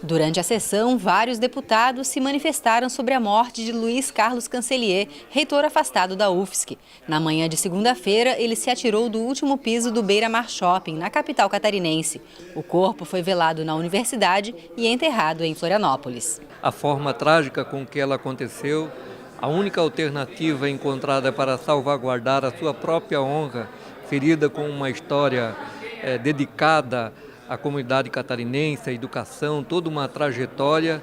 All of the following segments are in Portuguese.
Durante a sessão, vários deputados se manifestaram sobre a morte de Luiz Carlos Cancellier, reitor afastado da UFSC. Na manhã de segunda-feira, ele se atirou do último piso do Beira Mar Shopping, na capital catarinense. O corpo foi velado na universidade e enterrado em Florianópolis. A forma trágica com que ela aconteceu, a única alternativa encontrada para salvaguardar a sua própria honra, ferida com uma história dedicada à comunidade catarinense, à educação, toda uma trajetória,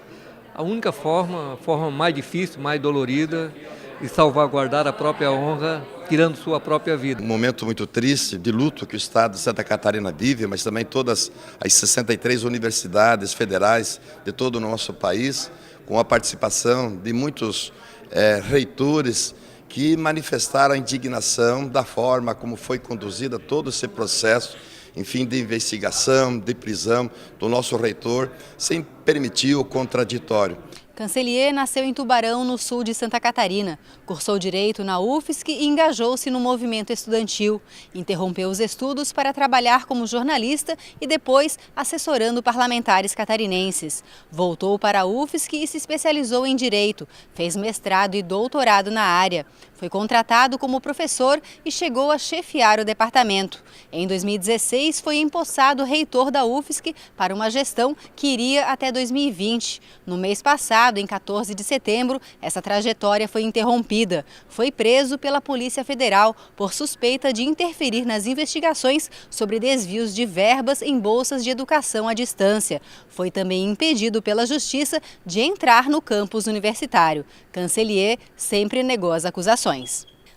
a única forma, a forma mais difícil, mais dolorida, de salvaguardar a própria honra, tirando sua própria vida. Um momento muito triste, de luto que o Estado de Santa Catarina vive, mas também todas as 63 universidades federais de todo o nosso país, com a participação de muitos reitores que manifestaram a indignação da forma como foi conduzida todo esse processo, enfim, de investigação, de prisão do nosso reitor, sem permitir o contraditório. Cancellier nasceu em Tubarão, no sul de Santa Catarina. Cursou Direito na UFSC e engajou-se no movimento estudantil. Interrompeu os estudos para trabalhar como jornalista e depois assessorando parlamentares catarinenses. Voltou para a UFSC e se especializou em Direito. Fez mestrado e doutorado na área. Foi contratado como professor e chegou a chefiar o departamento. Em 2016, foi empossado reitor da UFSC para uma gestão que iria até 2020. No mês passado, em 14 de setembro, essa trajetória foi interrompida. Foi preso pela Polícia Federal por suspeita de interferir nas investigações sobre desvios de verbas em bolsas de educação à distância. Foi também impedido pela Justiça de entrar no campus universitário. Cancellier sempre negou as acusações.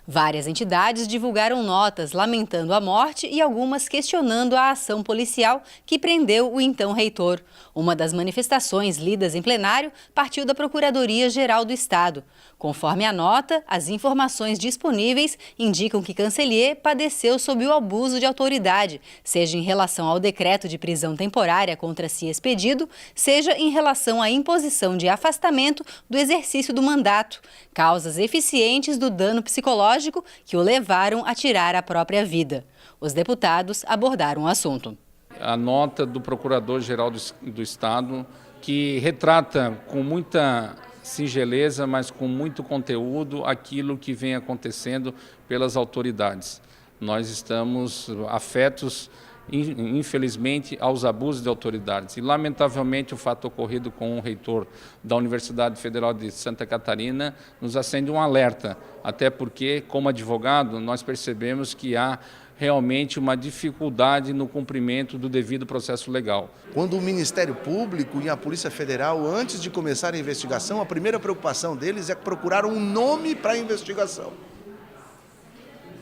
Várias entidades divulgaram notas lamentando a morte e algumas questionando a ação policial que prendeu o então reitor. Uma das manifestações lidas em plenário partiu da Procuradoria-Geral do Estado. Conforme a nota, as informações disponíveis indicam que Cancellier padeceu sob o abuso de autoridade, seja em relação ao decreto de prisão temporária contra si expedido, seja em relação à imposição de afastamento do exercício do mandato, causas eficientes do dano psicológico que o levaram a tirar a própria vida. Os deputados abordaram o assunto. A nota do Procurador-Geral do Estado, que retrata com muita singeleza, mas com muito conteúdo, aquilo que vem acontecendo pelas autoridades. Nós estamos afetos, infelizmente, aos abusos de autoridades. E, lamentavelmente, o fato ocorrido com o reitor da Universidade Federal de Santa Catarina nos acende um alerta, até porque, como advogado, nós percebemos que há realmente uma dificuldade no cumprimento do devido processo legal. Quando o Ministério Público e a Polícia Federal, antes de começar a investigação, a primeira preocupação deles é procurar um nome para a investigação.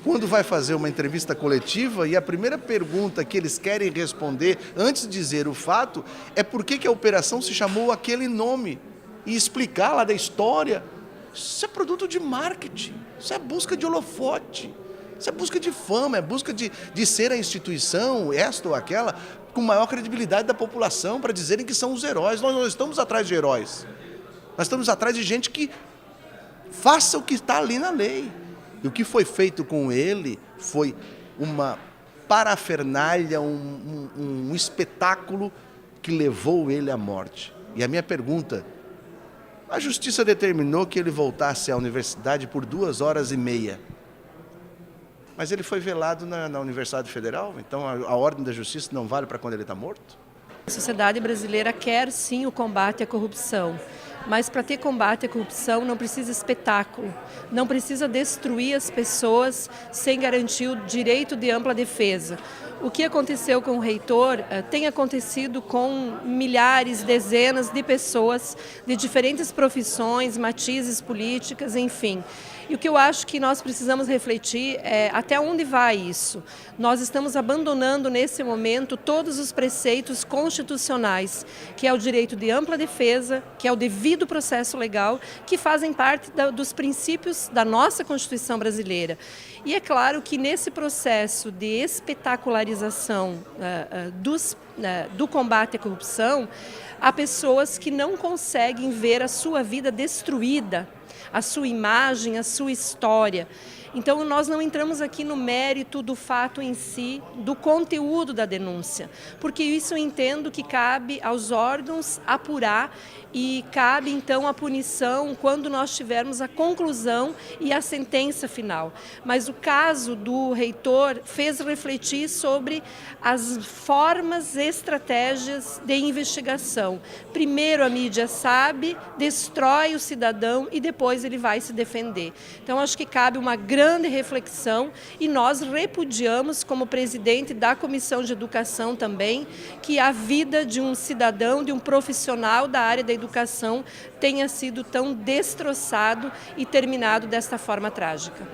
Quando vai fazer uma entrevista coletiva e a primeira pergunta que eles querem responder, antes de dizer o fato, é por que a operação se chamou aquele nome e explicar lá da história. Isso é produto de marketing, isso é busca de holofote, isso é busca de fama, é busca de ser a instituição, esta ou aquela, com maior credibilidade da população para dizerem que são os heróis. Nós não estamos atrás de heróis, nós estamos atrás de gente que faça o que está ali na lei. E o que foi feito com ele foi uma parafernália, um espetáculo que levou ele à morte. E a minha pergunta, a Justiça determinou que ele voltasse à universidade por 2h30. Mas ele foi velado na Universidade Federal, então a ordem da Justiça não vale para quando ele está morto? A sociedade brasileira quer sim o combate à corrupção. Mas para ter combate à corrupção não precisa espetáculo, não precisa destruir as pessoas sem garantir o direito de ampla defesa. O que aconteceu com o reitor tem acontecido com milhares, dezenas de pessoas de diferentes profissões, matizes políticas, enfim. E o que eu acho que nós precisamos refletir é até onde vai isso. Nós estamos abandonando nesse momento todos os preceitos constitucionais, que é o direito de ampla defesa, que é o devido processo legal, que fazem parte dos princípios da nossa Constituição brasileira. E é claro que nesse processo de espetacularização do combate à corrupção, há pessoas que não conseguem ver a sua vida destruída, a sua imagem, a sua história. Então nós não entramos aqui no mérito do fato em si, do conteúdo da denúncia, porque isso eu entendo que cabe aos órgãos apurar e cabe então a punição quando nós tivermos a conclusão e a sentença final. Mas o caso do reitor fez refletir sobre as formas, estratégias de investigação. Primeiro a mídia sabe, destrói o cidadão e depois ele vai se defender. Então acho que cabe uma grande reflexão e nós repudiamos, como presidente da Comissão de Educação também, que a vida de um cidadão, de um profissional da área da educação tenha sido tão destroçado e terminado desta forma trágica.